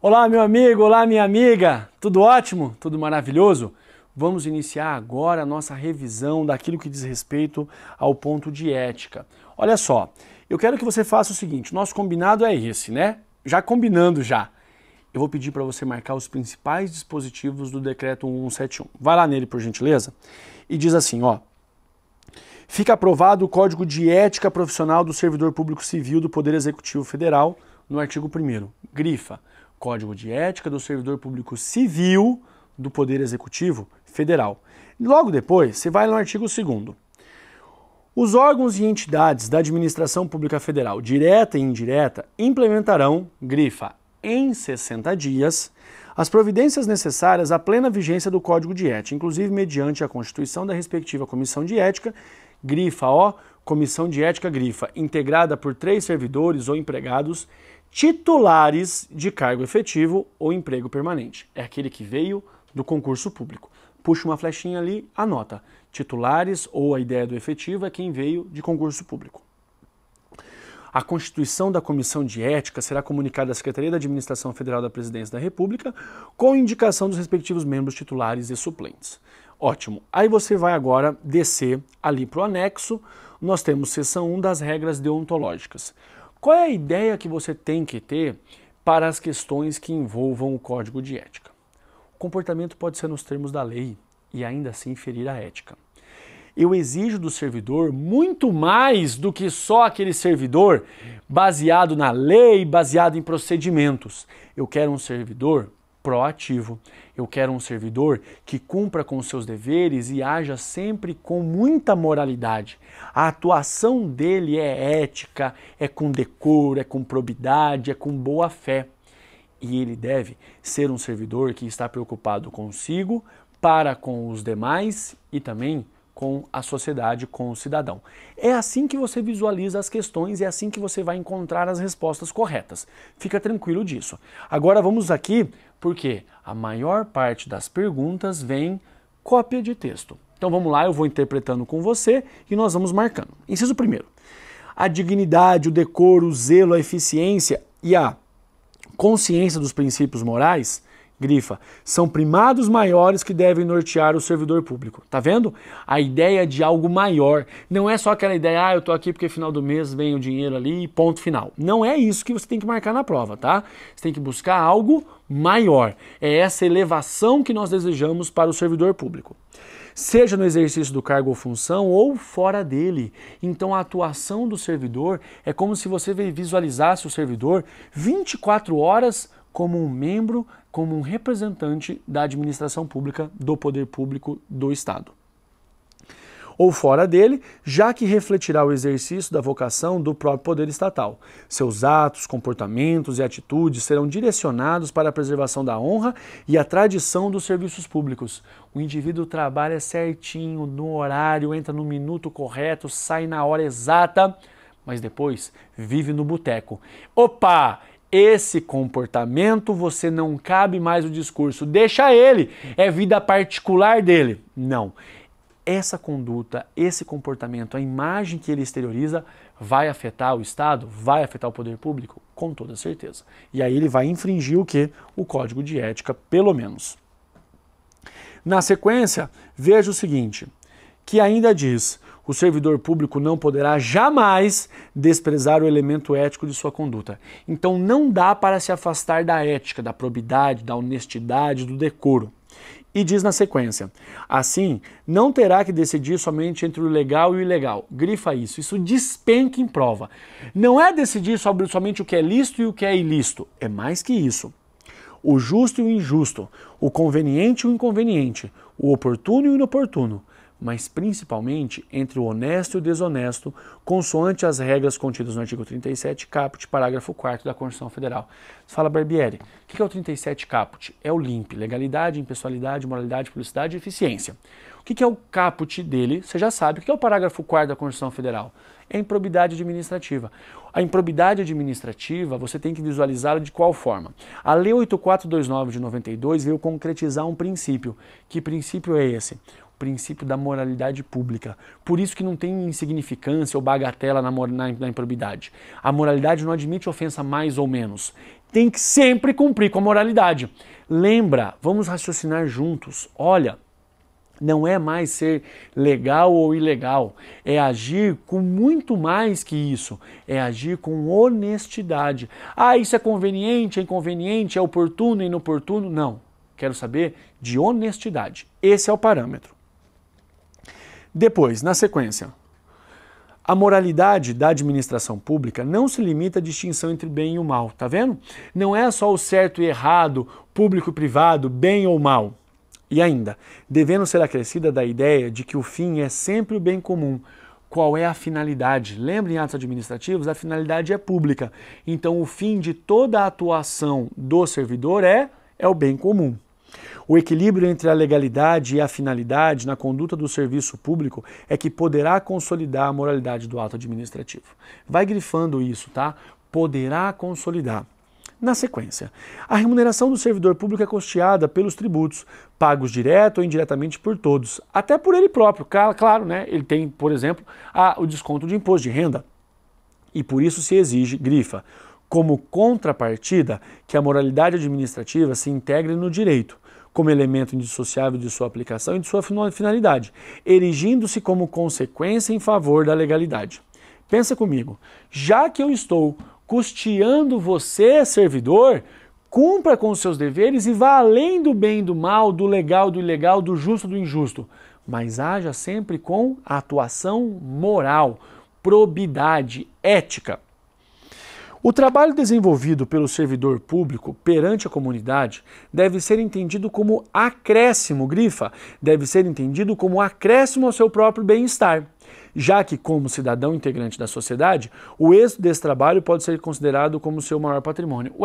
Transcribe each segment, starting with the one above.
Olá, meu amigo, olá, minha amiga, tudo ótimo? Tudo maravilhoso? Vamos iniciar agora a nossa revisão daquilo que diz respeito ao ponto de ética. Olha só, eu quero que você faça o seguinte, nosso combinado é esse, né? Já combinando já. Eu vou pedir para você marcar os principais dispositivos do decreto 1171. Vai lá nele, por gentileza, e diz assim, ó. Fica aprovado o Código de Ética Profissional do Servidor Público Civil do Poder Executivo Federal, no artigo 1º. Grifa. Código de Ética do Servidor Público Civil do Poder Executivo Federal. Logo depois, você vai no artigo 2º. Os órgãos e entidades da Administração Pública Federal, direta e indireta, implementarão, grifa, em 60 dias, as providências necessárias à plena vigência do Código de Ética, inclusive mediante a constituição da respectiva Comissão de Ética, grifa, ó, Comissão de Ética, grifa, integrada por 3 servidores ou empregados titulares de cargo efetivo ou emprego permanente. É aquele que veio do concurso público. Puxa uma flechinha ali, anota. Titulares ou a ideia do efetivo é quem veio de concurso público. A constituição da Comissão de Ética será comunicada à Secretaria da Administração Federal da Presidência da República com indicação dos respectivos membros titulares e suplentes. Ótimo. Aí você vai agora descer ali para o anexo. Nós temos seção 1 das regras deontológicas. Qual é a ideia que você tem que ter para as questões que envolvam o Código de Ética? O comportamento pode ser nos termos da lei e ainda assim ferir a ética. Eu exijo do servidor muito mais do que só aquele servidor baseado na lei, baseado em procedimentos. Eu quero um servidor proativo. Eu quero um servidor que cumpra com os seus deveres e haja sempre com muita moralidade. A atuação dele é ética, é com decoro, é com probidade, é com boa fé. E ele deve ser um servidor que está preocupado consigo, para com os demais e também com a sociedade, com o cidadão. É assim que você visualiza as questões, é assim que você vai encontrar as respostas corretas. Fica tranquilo disso. Agora vamos aqui, porque a maior parte das perguntas vem cópia de texto. Então vamos lá, eu vou interpretando com você e nós vamos marcando. Inciso 1º. A dignidade, o decoro, o zelo, a eficiência e a consciência dos princípios morais, grifa, são primados maiores que devem nortear o servidor público. Tá vendo? A ideia de algo maior. Não é só aquela ideia, eu tô aqui porque final do mês vem o dinheiro ali e ponto final. Não é isso que você tem que marcar na prova, tá? Você tem que buscar algo maior. É essa elevação que nós desejamos para o servidor público. Seja no exercício do cargo ou função ou fora dele. Então a atuação do servidor é como se você visualizasse o servidor 24 horas como um membro, como um representante da administração pública, do poder público do Estado. Ou fora dele, já que refletirá o exercício da vocação do próprio poder estatal. Seus atos, comportamentos e atitudes serão direcionados para a preservação da honra e a tradição dos serviços públicos. O indivíduo trabalha certinho, no horário, entra no minuto correto, sai na hora exata, mas depois vive no boteco. Opa! Esse comportamento você não cabe mais o discurso, deixa ele, é vida particular dele. Não, essa conduta, esse comportamento, a imagem que ele exterioriza vai afetar o Estado, vai afetar o poder público? Com toda certeza. E aí ele vai infringir o quê? O Código de Ética, pelo menos. Na sequência, veja o seguinte, que ainda diz: o servidor público não poderá jamais desprezar o elemento ético de sua conduta. Então não dá para se afastar da ética, da probidade, da honestidade, do decoro. E diz na sequência, assim, não terá que decidir somente entre o legal e o ilegal. Grifa isso despenca em prova. Não é decidir sobre somente o que é lícito e o que é ilícito, é mais que isso. O justo e o injusto, o conveniente e o inconveniente, o oportuno e o inoportuno, mas principalmente entre o honesto e o desonesto, consoante as regras contidas no artigo 37 caput, parágrafo 4º da Constituição Federal. Você fala, Barbieri, o que é o 37 caput? É o LIMP, legalidade, impessoalidade, moralidade, publicidade e eficiência. O que é o caput dele? Você já sabe. O que é o parágrafo 4º da Constituição Federal? É a improbidade administrativa. A improbidade administrativa, você tem que visualizá-la de qual forma? A Lei 8429 de 92 veio concretizar um princípio. Que princípio é esse? princípio da moralidade pública. Por isso que não tem insignificância ou bagatela na improbidade. A moralidade não admite ofensa mais ou menos. Tem que sempre cumprir com a moralidade. Lembra, vamos raciocinar juntos. Olha, não é mais ser legal ou ilegal, é agir com muito mais que isso, é agir com honestidade. Ah, isso é conveniente, é inconveniente, é oportuno, é inoportuno? Não. Quero saber de honestidade. Esse é o parâmetro. Depois, na sequência, a moralidade da administração pública não se limita à distinção entre bem e o mal, tá vendo? Não é só o certo e errado, público e privado, bem ou mal. E ainda, devendo ser acrescida da ideia de que o fim é sempre o bem comum. Qual é a finalidade? Lembra em atos administrativos? A finalidade é pública. Então, o fim de toda a atuação do servidor é o bem comum. O equilíbrio entre a legalidade e a finalidade na conduta do serviço público é que poderá consolidar a moralidade do ato administrativo. Vai grifando isso, tá? Poderá consolidar. Na sequência, a remuneração do servidor público é custeada pelos tributos, pagos direto ou indiretamente por todos, até por ele próprio. Claro, né? Ele tem, por exemplo, o desconto de imposto de renda. E por isso se exige, grifa, como contrapartida, que a moralidade administrativa se integre no direito, como elemento indissociável de sua aplicação e de sua finalidade, erigindo-se como consequência em favor da legalidade. Pensa comigo, já que eu estou custeando você, servidor, cumpra com os seus deveres e vá além do bem e do mal, do legal, do ilegal, do justo, do injusto, mas haja sempre com a atuação moral, probidade, ética. O trabalho desenvolvido pelo servidor público perante a comunidade deve ser entendido como acréscimo, grifa, deve ser entendido como acréscimo ao seu próprio bem-estar, já que, como cidadão integrante da sociedade, o êxito desse trabalho pode ser considerado como seu maior patrimônio.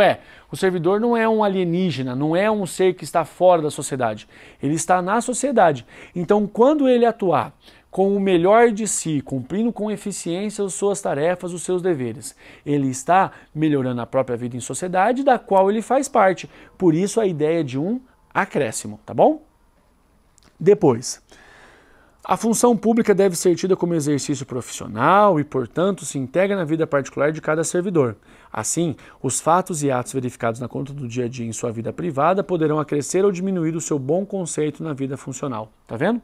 O servidor não é um alienígena, não é um ser que está fora da sociedade, ele está na sociedade. Então, quando ele atuar com o melhor de si, cumprindo com eficiência as suas tarefas, os seus deveres, ele está melhorando a própria vida em sociedade, da qual ele faz parte. Por isso a ideia de um acréscimo, tá bom? Depois, a função pública deve ser tida como exercício profissional e, portanto, se integra na vida particular de cada servidor. Assim, os fatos e atos verificados na conta do dia a dia em sua vida privada poderão acrescer ou diminuir o seu bom conceito na vida funcional. Tá vendo?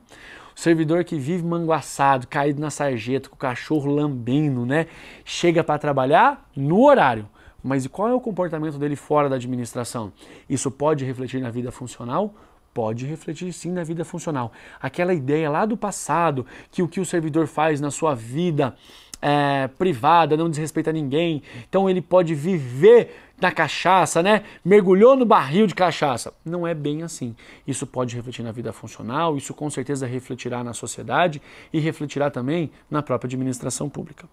O servidor que vive manguaçado, caído na sarjeta, com o cachorro lambendo, né? Chega para trabalhar no horário. Mas e qual é o comportamento dele fora da administração? Isso pode refletir na vida funcional? Pode refletir sim na vida funcional. Aquela ideia lá do passado, que o que o servidor faz na sua vida privada não desrespeita ninguém, então ele pode viver na cachaça, né? Mergulhou no barril de cachaça. Não é bem assim. Isso pode refletir na vida funcional, isso com certeza refletirá na sociedade e refletirá também na própria administração pública.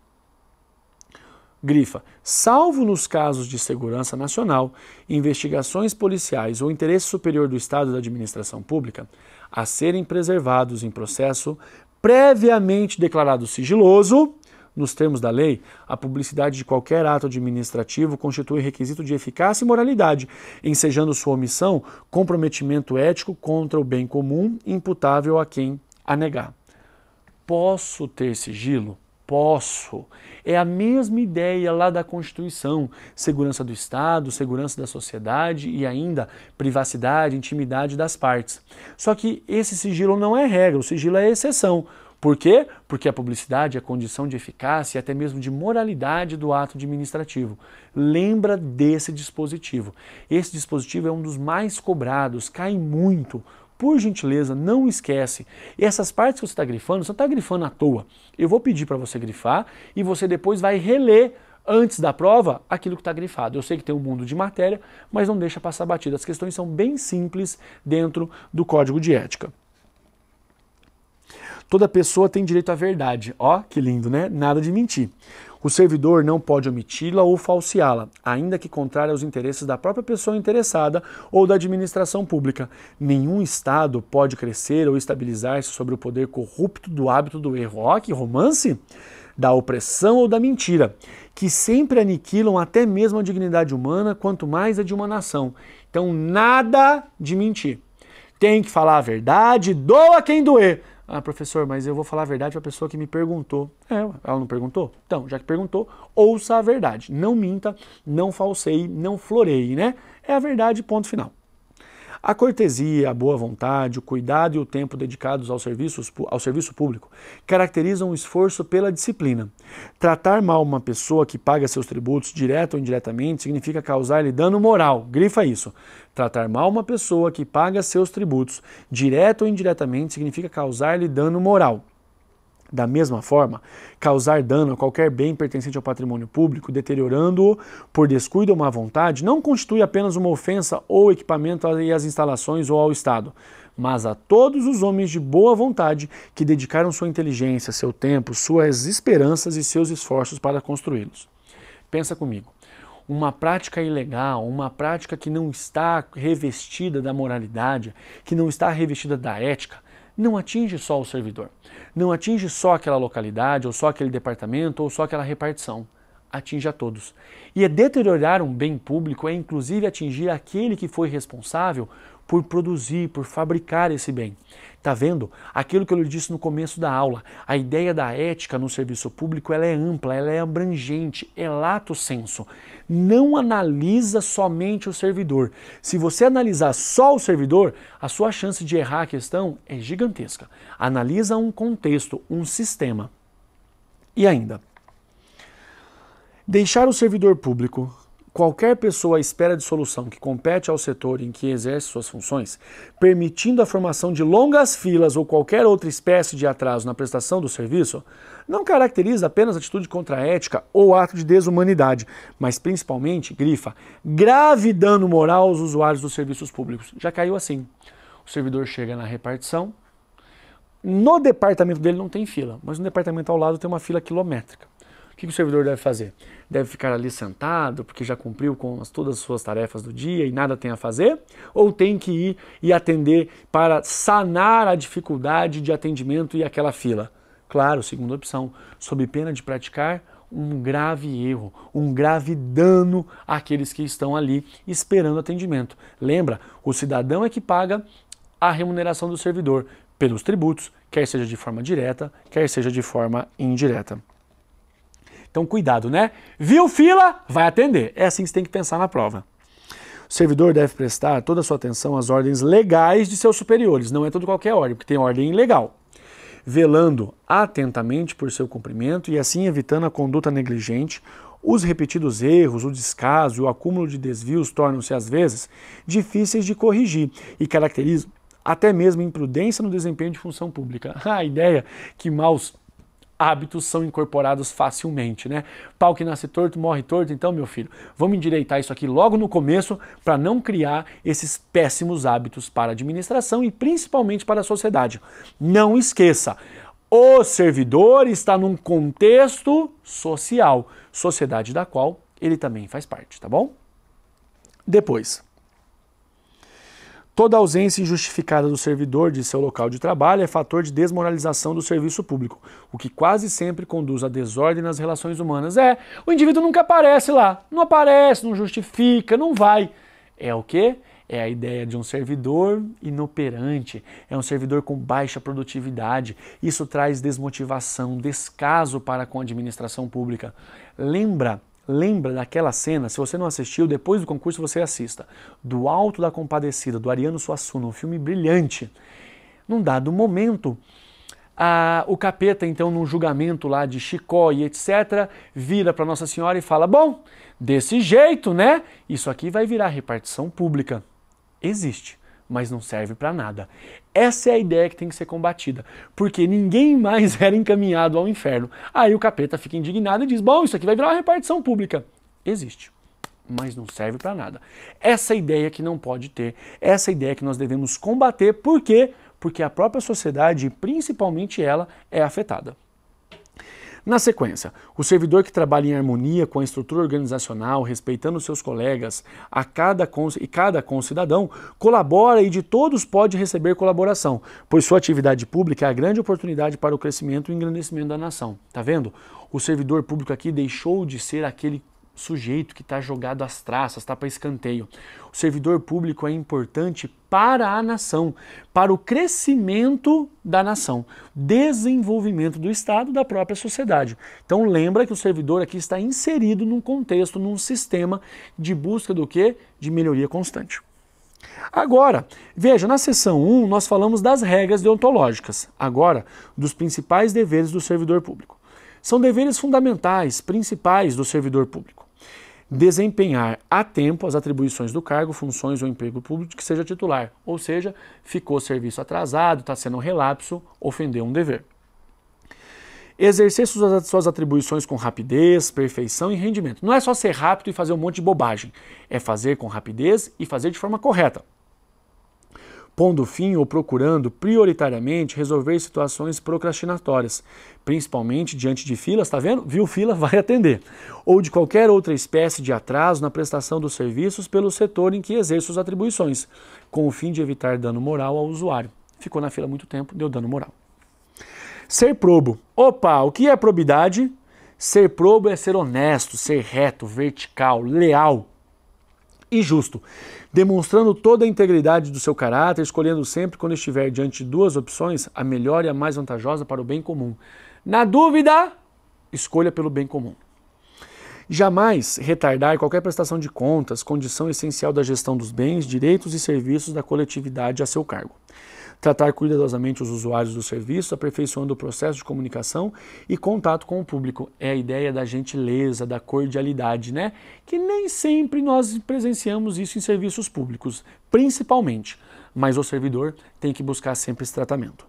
Grifa, salvo nos casos de segurança nacional, investigações policiais ou interesse superior do Estado da administração pública, a serem preservados em processo previamente declarado sigiloso, nos termos da lei, a publicidade de qualquer ato administrativo constitui requisito de eficácia e moralidade, ensejando sua omissão comprometimento ético contra o bem comum imputável a quem a negar. Posso ter sigilo? Posso. É a mesma ideia lá da Constituição, segurança do Estado, segurança da sociedade e ainda privacidade, intimidade das partes. Só que esse sigilo não é regra, o sigilo é exceção. Por quê? Porque a publicidade é condição de eficácia e até mesmo de moralidade do ato administrativo. Lembra desse dispositivo. Esse dispositivo é um dos mais cobrados, cai muito. Por gentileza, não esquece. E essas partes que você está grifando, você não está grifando à toa. Eu vou pedir para você grifar e você depois vai reler antes da prova aquilo que está grifado. Eu sei que tem um mundo de matéria, mas não deixa passar batida. As questões são bem simples dentro do Código de Ética. Toda pessoa tem direito à verdade. Ó, que lindo, né? Nada de mentir. O servidor não pode omiti-la ou falseá-la, ainda que contrária aos interesses da própria pessoa interessada ou da administração pública. Nenhum Estado pode crescer ou estabilizar-se sobre o poder corrupto do hábito do erro. Ó, que romance! Da opressão ou da mentira, que sempre aniquilam até mesmo a dignidade humana, quanto mais a de uma nação. Então, nada de mentir. tem que falar a verdade, doa quem doer. Ah, professor, mas eu vou falar a verdade para a pessoa que me perguntou. Ela não perguntou? Então, já que perguntou, ouça a verdade. Não minta, não falseie, não floreie, né? É a verdade, ponto final. A cortesia, a boa vontade, o cuidado e o tempo dedicados ao serviço público caracterizam o esforço pela disciplina. Tratar mal uma pessoa que paga seus tributos, direto ou indiretamente, significa causar-lhe dano moral. Grifa isso. Tratar mal uma pessoa que paga seus tributos, direto ou indiretamente, significa causar-lhe dano moral. Da mesma forma, causar dano a qualquer bem pertencente ao patrimônio público, deteriorando-o por descuido ou má vontade, não constitui apenas uma ofensa ou equipamento às instalações ou ao Estado, mas a todos os homens de boa vontade que dedicaram sua inteligência, seu tempo, suas esperanças e seus esforços para construí-los. Pensa comigo. Uma prática ilegal, uma prática que não está revestida da moralidade, que não está revestida da ética, não atinge só o servidor, não atinge só aquela localidade, ou só aquele departamento, ou só aquela repartição. Atinge a todos. E deteriorar um bem público é inclusive atingir aquele que foi responsável por produzir, por fabricar esse bem. Tá vendo? Aquilo que eu lhe disse no começo da aula, a ideia da ética no serviço público, ela é ampla, ela é abrangente, é lato sensu. Não analisa somente o servidor. Se você analisar só o servidor, a sua chance de errar a questão é gigantesca. Analisa um contexto, um sistema. E ainda, deixar o servidor público, qualquer pessoa à espera de solução que compete ao setor em que exerce suas funções, permitindo a formação de longas filas ou qualquer outra espécie de atraso na prestação do serviço, não caracteriza apenas atitude contra a ética ou ato de desumanidade, mas principalmente, grifa, grave dano moral aos usuários dos serviços públicos. Já caiu assim. O servidor chega na repartição, no departamento dele não tem fila, mas no departamento ao lado tem uma fila quilométrica. O que o servidor deve fazer? Deve ficar ali sentado, porque já cumpriu com todas as suas tarefas do dia e nada tem a fazer? Ou tem que ir e atender para sanar a dificuldade de atendimento e aquela fila? Claro, segunda opção, sob pena de praticar um grave erro, um grave dano àqueles que estão ali esperando atendimento. Lembra, o cidadão é que paga a remuneração do servidor pelos tributos, quer seja de forma direta, quer seja de forma indireta. Então, cuidado, né? Viu fila? Vai atender. É assim que você tem que pensar na prova. O servidor deve prestar toda a sua atenção às ordens legais de seus superiores. Não é toda qualquer ordem, porque tem ordem ilegal. Velando atentamente por seu cumprimento e assim evitando a conduta negligente, os repetidos erros, o descaso e o acúmulo de desvios tornam-se, às vezes, difíceis de corrigir e caracterizam até mesmo imprudência no desempenho de função pública. A ideia que maus hábitos são incorporados facilmente, né? Pau que nasce torto, morre torto. Então, meu filho, vamos endireitar isso aqui logo no começo para não criar esses péssimos hábitos para a administração e principalmente para a sociedade. Não esqueça, o servidor está num contexto social, sociedade da qual ele também faz parte, tá bom? Depois, toda ausência injustificada do servidor de seu local de trabalho é fator de desmoralização do serviço público, o que quase sempre conduz à desordem nas relações humanas. O indivíduo nunca aparece lá, não aparece, não justifica, não vai. É o quê? É a ideia de um servidor inoperante, é um servidor com baixa produtividade. Isso traz desmotivação, descaso para com a administração pública. Lembra daquela cena, se você não assistiu, depois do concurso você assista, do Alto da Compadecida, do Ariano Suassuna, um filme brilhante. Num dado momento, o capeta, então, num julgamento lá de Chicó e etc., vira para Nossa Senhora e fala, bom, desse jeito, né? Isso aqui vai virar repartição pública. Existe, mas não serve para nada. Essa é a ideia que tem que ser combatida, porque ninguém mais era encaminhado ao inferno. Aí o capeta fica indignado e diz, bom, isso aqui vai virar uma repartição pública. Existe, mas não serve para nada. Essa ideia que não pode ter, essa ideia que nós devemos combater, por quê? Porque a própria sociedade, principalmente ela, é afetada. Na sequência, o servidor que trabalha em harmonia com a estrutura organizacional, respeitando seus colegas e cada concidadão, colabora e de todos pode receber colaboração, pois sua atividade pública é a grande oportunidade para o crescimento e engrandecimento da nação. Tá vendo? O servidor público aqui deixou de ser aquele sujeito que está jogado às traças, está para escanteio. O servidor público é importante para a nação, para o crescimento da nação, desenvolvimento do Estado, da própria sociedade. Então lembra que o servidor aqui está inserido num contexto, num sistema de busca do quê? De melhoria constante. Agora, veja, na seção 1 nós falamos das regras deontológicas, agora dos principais deveres do servidor público. São deveres fundamentais, principais do servidor público. Desempenhar a tempo as atribuições do cargo, funções ou emprego público que seja titular, ou seja, ficou serviço atrasado, está sendo um relapso, ofendeu um dever. Exercer suas atribuições com rapidez, perfeição e rendimento. Não é só ser rápido e fazer um monte de bobagem, é fazer com rapidez e fazer de forma correta. Pondo fim ou procurando prioritariamente resolver situações procrastinatórias, principalmente diante de filas, tá vendo? Viu fila, vai atender. Ou de qualquer outra espécie de atraso na prestação dos serviços pelo setor em que exerce suas atribuições, com o fim de evitar dano moral ao usuário. Ficou na fila muito tempo, deu dano moral. Ser probo. Opa, o que é probidade? Ser probo é ser honesto, ser reto, vertical, leal e justo, demonstrando toda a integridade do seu caráter, escolhendo sempre, quando estiver diante de duas opções, a melhor e a mais vantajosa para o bem comum. Na dúvida, escolha pelo bem comum. Jamais retardar qualquer prestação de contas, condição essencial da gestão dos bens, direitos e serviços da coletividade a seu cargo. Tratar cuidadosamente os usuários do serviço, aperfeiçoando o processo de comunicação e contato com o público. É a ideia da gentileza, da cordialidade, né? Que nem sempre nós presenciamos isso em serviços públicos, principalmente. Mas o servidor tem que buscar sempre esse tratamento.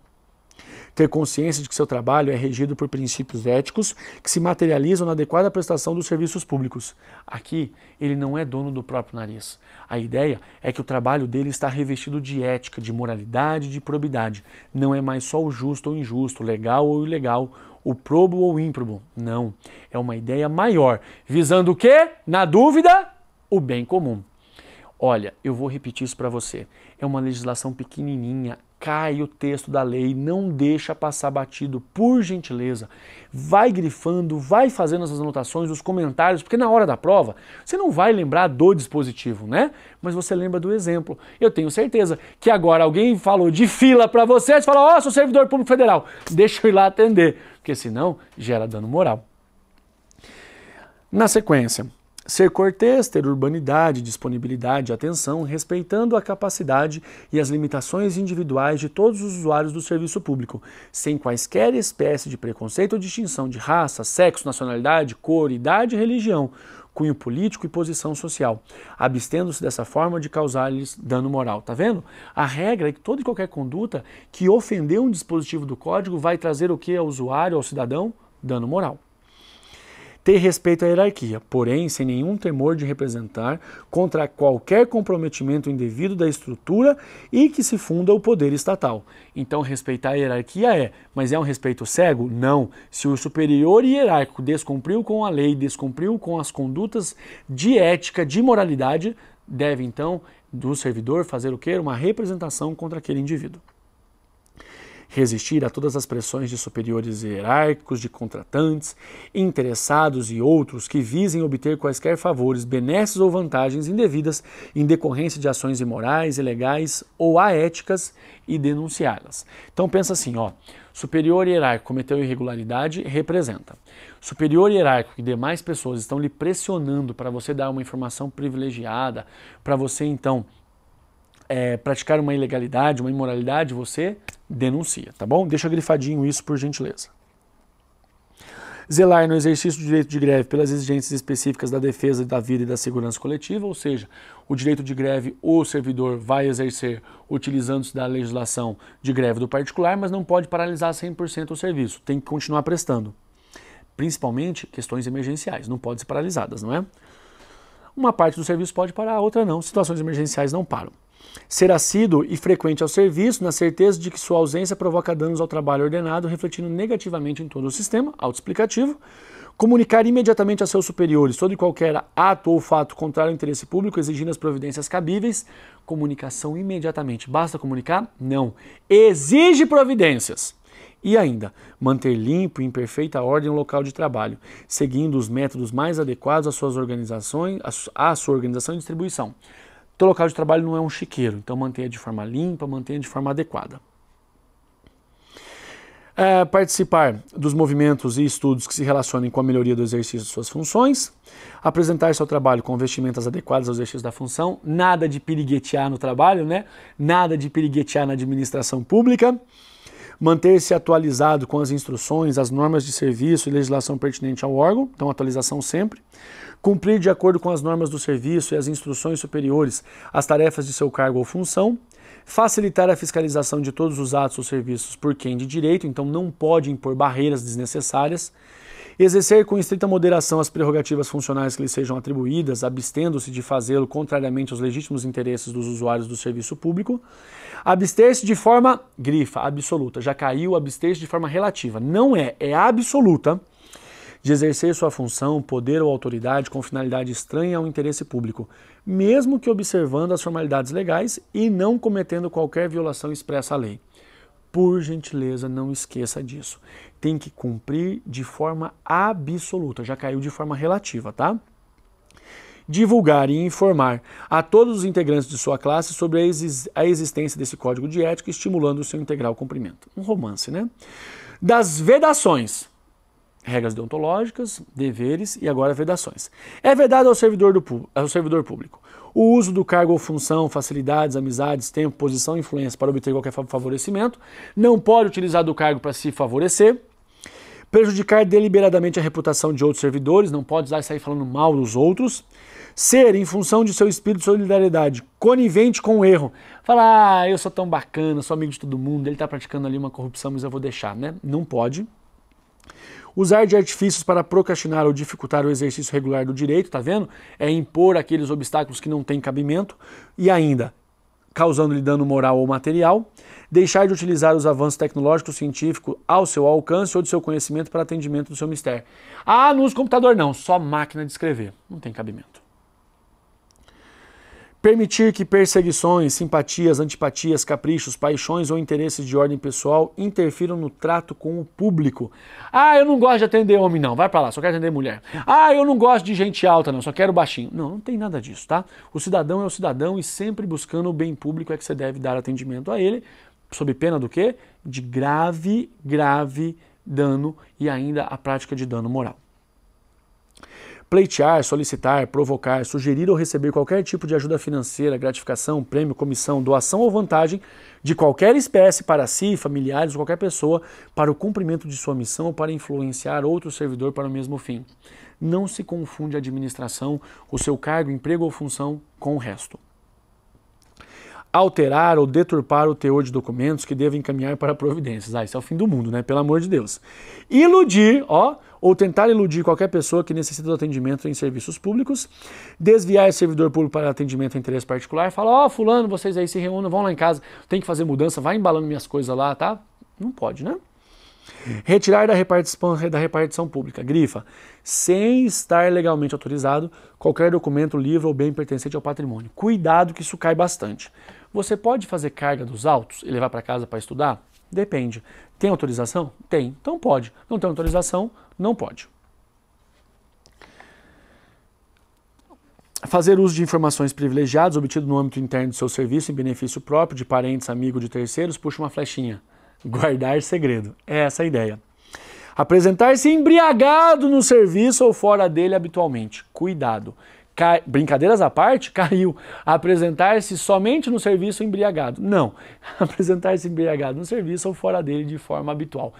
Ter consciência de que seu trabalho é regido por princípios éticos que se materializam na adequada prestação dos serviços públicos. Aqui, ele não é dono do próprio nariz. A ideia é que o trabalho dele está revestido de ética, de moralidade, de probidade. Não é mais só o justo ou injusto, legal ou ilegal, o probo ou ímprobo. Não. É uma ideia maior, visando o quê? Na dúvida, o bem comum. Olha, eu vou repetir isso para você. É uma legislação pequenininha. Cai o texto da lei, não deixa passar batido, por gentileza. Vai grifando, vai fazendo essas anotações, os comentários, porque na hora da prova você não vai lembrar do dispositivo, né? Mas você lembra do exemplo. Eu tenho certeza que agora alguém falou de fila para você, você fala, ó, sou servidor público federal, deixa eu ir lá atender, porque senão gera dano moral. Na sequência, ser cortês, ter urbanidade, disponibilidade, atenção, respeitando a capacidade e as limitações individuais de todos os usuários do serviço público, sem quaisquer espécie de preconceito ou distinção de raça, sexo, nacionalidade, cor, idade e religião, cunho político e posição social, abstendo-se dessa forma de causar-lhes dano moral. Tá vendo? A regra é que toda e qualquer conduta que ofender um dispositivo do código vai trazer o que ao usuário, ao cidadão? Dano moral. Ter respeito à hierarquia, porém sem nenhum temor de representar contra qualquer comprometimento indevido da estrutura e que se funda o poder estatal. Então respeitar a hierarquia mas é um respeito cego? Não. Se o superior hierárquico descumpriu com a lei, descumpriu com as condutas de ética, de moralidade, deve então do servidor fazer o quê? Uma representação contra aquele indivíduo. Resistir a todas as pressões de superiores hierárquicos, de contratantes, interessados e outros que visem obter quaisquer favores, benesses ou vantagens indevidas em decorrência de ações imorais, ilegais ou aéticas e denunciá-las. Então pensa assim, ó, superior hierárquico cometeu irregularidade, representa. Superior hierárquico e demais pessoas estão lhe pressionando para você dar uma informação privilegiada, para você então praticar uma ilegalidade, uma imoralidade, você denuncia, tá bom? Deixa grifadinho isso, por gentileza. Zelar no exercício do direito de greve pelas exigências específicas da defesa da vida e da segurança coletiva, ou seja, o direito de greve o servidor vai exercer utilizando-se da legislação de greve do particular, mas não pode paralisar 100% o serviço, tem que continuar prestando. Principalmente questões emergenciais, não podem ser paralisadas, não é? Uma parte do serviço pode parar, a outra não, situações emergenciais não param. Ser assíduo e frequente ao serviço, na certeza de que sua ausência provoca danos ao trabalho ordenado, refletindo negativamente em todo o sistema, autoexplicativo. Comunicar imediatamente a seus superiores todo e qualquer ato ou fato contrário ao interesse público, exigindo as providências cabíveis. Comunicação imediatamente. Basta comunicar? Não. Exige providências. E ainda, manter limpo e em perfeita ordem o local de trabalho, seguindo os métodos mais adequados à sua organização e distribuição. Teu local de trabalho não é um chiqueiro, então mantenha de forma limpa, mantenha de forma adequada. Participar dos movimentos e estudos que se relacionem com a melhoria do exercício de suas funções, apresentar seu trabalho com vestimentas adequadas ao exercício da função, nada de piriguetear no trabalho, né? Nada de piriguetear na administração pública, manter-se atualizado com as instruções, as normas de serviço e legislação pertinente ao órgão, então atualização sempre, cumprir de acordo com as normas do serviço e as instruções superiores as tarefas de seu cargo ou função, facilitar a fiscalização de todos os atos ou serviços por quem de direito, então não pode impor barreiras desnecessárias, exercer com estrita moderação as prerrogativas funcionais que lhe sejam atribuídas, abstendo-se de fazê-lo contrariamente aos legítimos interesses dos usuários do serviço público, abster-se de forma, grifa, absoluta, já caiu, abster-se de forma relativa, não é absoluta, de exercer sua função, poder ou autoridade com finalidade estranha ao interesse público, mesmo que observando as formalidades legais e não cometendo qualquer violação expressa à lei. Por gentileza, não esqueça disso. Tem que cumprir de forma absoluta, já caiu de forma relativa, tá? Divulgar e informar a todos os integrantes de sua classe sobre a existência desse código de ética, estimulando o seu integral cumprimento. Um romance, né? Das vedações. Regras deontológicas, deveres e agora vedações. É vedado ao servidor público o uso do cargo ou função, facilidades, amizades, tempo, posição e influência para obter qualquer favorecimento, não pode utilizar do cargo para se favorecer, prejudicar deliberadamente a reputação de outros servidores, não pode usar e sair falando mal dos outros, ser, em função de seu espírito de solidariedade, conivente com o erro, falar, eu sou tão bacana, sou amigo de todo mundo, ele está praticando ali uma corrupção, mas eu vou deixar, né? Não pode. Usar de artifícios para procrastinar ou dificultar o exercício regular do direito, tá vendo? É impor aqueles obstáculos que não têm cabimento e ainda causando-lhe dano moral ou material, deixar de utilizar os avanços tecnológicos científicos ao seu alcance ou de seu conhecimento para atendimento do seu mistério. Ah, não usa computador não, só máquina de escrever, não tem cabimento. Permitir que perseguições, simpatias, antipatias, caprichos, paixões ou interesses de ordem pessoal interfiram no trato com o público. Ah, eu não gosto de atender homem não, vai pra lá, só quero atender mulher. Ah, eu não gosto de gente alta não, só quero baixinho. Não, não tem nada disso, tá? O cidadão é o cidadão e sempre buscando o bem público é que você deve dar atendimento a ele, sob pena do quê? De grave dano e ainda a prática de dano moral. Pleitear, solicitar, provocar, sugerir ou receber qualquer tipo de ajuda financeira, gratificação, prêmio, comissão, doação ou vantagem de qualquer espécie para si, familiares ou qualquer pessoa para o cumprimento de sua missão ou para influenciar outro servidor para o mesmo fim. Não se confunde a administração, o seu cargo, emprego ou função com o resto. Alterar ou deturpar o teor de documentos que devem encaminhar para providências. Ah, isso é o fim do mundo, né? Pelo amor de Deus. Iludir, ou tentar iludir qualquer pessoa que necessita do atendimento em serviços públicos, desviar servidor público para atendimento em interesse particular, falar, fulano, vocês aí se reúnam, vão lá em casa, tem que fazer mudança, vai embalando minhas coisas lá, tá? Não pode, né? Retirar da repartição pública, grifa, sem estar legalmente autorizado, qualquer documento, livro ou bem pertencente ao patrimônio. Cuidado que isso cai bastante. Você pode fazer carga dos autos e levar para casa para estudar? Depende. Tem autorização? Tem. Então pode. Não tem autorização? Não pode. Fazer uso de informações privilegiadas obtidas no âmbito interno do seu serviço em benefício próprio, de parentes, amigos, de terceiros, puxa uma flechinha. Guardar segredo. É essa a ideia. Apresentar-se embriagado no serviço ou fora dele habitualmente. Cuidado. Brincadeiras à parte, caiu. Apresentar-se somente no serviço embriagado. Não. Apresentar-se embriagado no serviço ou fora dele de forma habitual.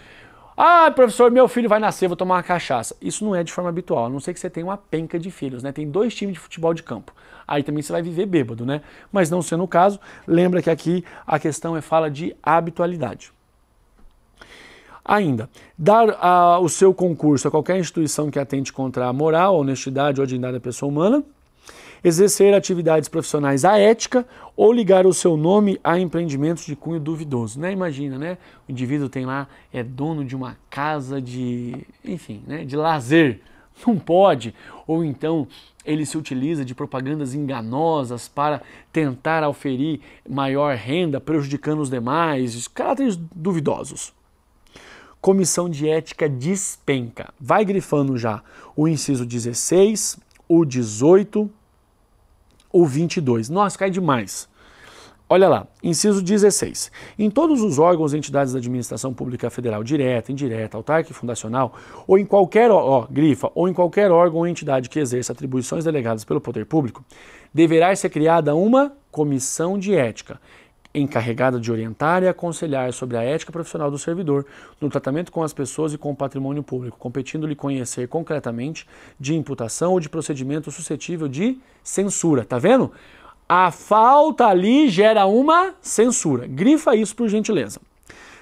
Ah, professor, meu filho vai nascer, vou tomar uma cachaça. Isso não é de forma habitual, a não ser que você tenha uma penca de filhos, né? Tem 2 times de futebol de campo. Aí também você vai viver bêbado, né? Mas não sendo o caso, lembra que aqui a questão fala de habitualidade. Ainda, dar o seu concurso a qualquer instituição que atente contra a moral, a honestidade ou a dignidade da pessoa humana, exercer atividades profissionais à ética ou ligar o seu nome a empreendimentos de cunho duvidoso. Né? Imagina, né? O indivíduo tem lá, é dono de uma casa de, enfim, né? De lazer. Não pode. Ou então ele se utiliza de propagandas enganosas para tentar auferir maior renda, prejudicando os demais, caráteres duvidosos. comissão de ética despenca. Vai grifando já o inciso 16, o 18, o 22. Nossa, cai demais. Olha lá, inciso 16. Em todos os órgãos e entidades da administração pública federal, direta, indireta, autárquica e fundacional, ou em qualquer, ou em qualquer órgão ou entidade que exerça atribuições delegadas pelo poder público, deverá ser criada uma comissão de ética, encarregada de orientar e aconselhar sobre a ética profissional do servidor, no tratamento com as pessoas e com o patrimônio público, competindo-lhe conhecer concretamente de imputação ou de procedimento suscetível de censura. Tá vendo? A falta ali gera uma censura. Grifa isso por gentileza.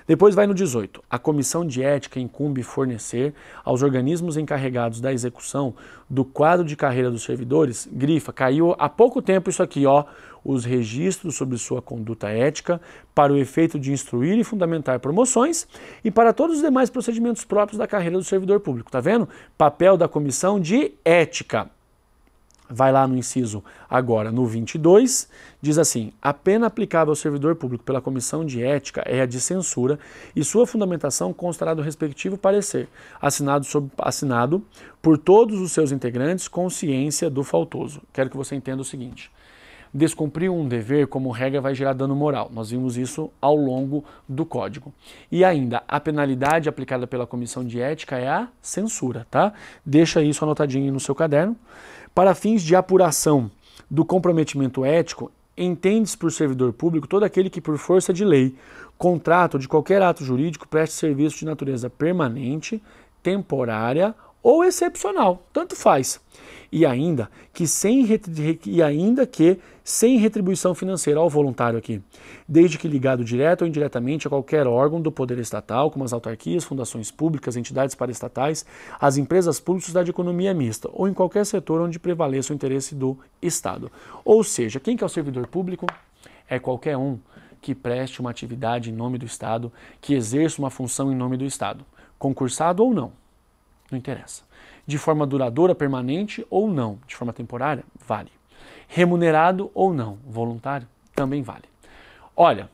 Depois vai no 18. A comissão de ética incumbe fornecer aos organismos encarregados da execução do quadro de carreira dos servidores, grifa, caiu há pouco tempo isso aqui, ó, os registros sobre sua conduta ética para o efeito de instruir e fundamentar promoções e para todos os demais procedimentos próprios da carreira do servidor público. Tá vendo? Papel da comissão de ética. Vai lá no inciso agora, no 22, diz assim: a pena aplicável ao servidor público pela comissão de ética é a de censura e sua fundamentação constará do respectivo parecer, assinado por todos os seus integrantes com ciência do faltoso. Quero que você entenda o seguinte: descumprir um dever, como regra, vai gerar dano moral. Nós vimos isso ao longo do Código. E ainda, a penalidade aplicada pela comissão de ética é a censura, tá? Deixa isso anotadinho no seu caderno. Para fins de apuração do comprometimento ético, entende-se por servidor público todo aquele que, por força de lei, contrato ou de qualquer ato jurídico, preste serviço de natureza permanente, temporária ou excepcional, tanto faz. E ainda que sem retribuição financeira ao voluntário aqui, desde que ligado direto ou indiretamente a qualquer órgão do poder estatal, como as autarquias, fundações públicas, entidades paraestatais, as empresas públicas da economia mista, ou em qualquer setor onde prevaleça o interesse do Estado. Ou seja, quem que é o servidor público? É qualquer um que preste uma atividade em nome do Estado, que exerça uma função em nome do Estado, concursado ou não. Não interessa. De forma duradoura, permanente ou não. De forma temporária, vale. Remunerado ou não. Voluntário, também vale. Olha,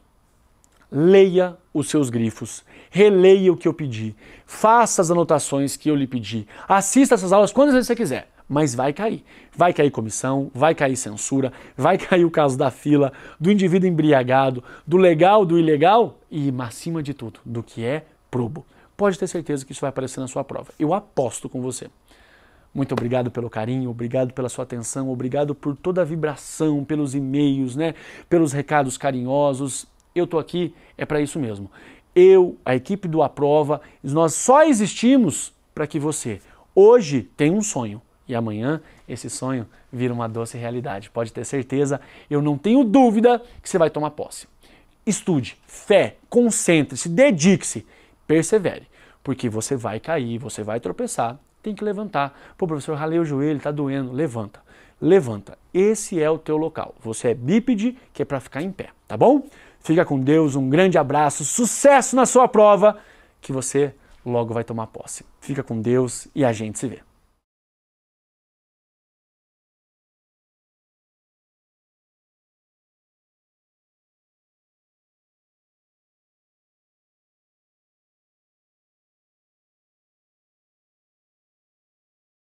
leia os seus grifos, releia o que eu pedi, faça as anotações que eu lhe pedi, assista essas aulas quantas vezes você quiser, mas vai cair. Vai cair comissão, vai cair censura, vai cair o caso da fila, do indivíduo embriagado, do legal, do ilegal e, acima de tudo, do que é probo. Pode ter certeza que isso vai aparecer na sua prova. Eu aposto com você. Muito obrigado pelo carinho, obrigado pela sua atenção, obrigado por toda a vibração, pelos e-mails, né, pelos recados carinhosos. Eu tô aqui, é para isso mesmo. Eu, a equipe do Aprova, nós só existimos para que você hoje tenha um sonho e amanhã esse sonho vira uma doce realidade. Pode ter certeza, eu não tenho dúvida que você vai tomar posse. Estude, fé, concentre-se, dedique-se, persevere, porque você vai cair, você vai tropeçar, tem que levantar. Pô, professor, ralei o joelho, tá doendo. Levanta, levanta. Esse é o teu local. Você é bípede, que é para ficar em pé, tá bom? Fica com Deus, um grande abraço, sucesso na sua prova, que você logo vai tomar posse. Fica com Deus e a gente se vê.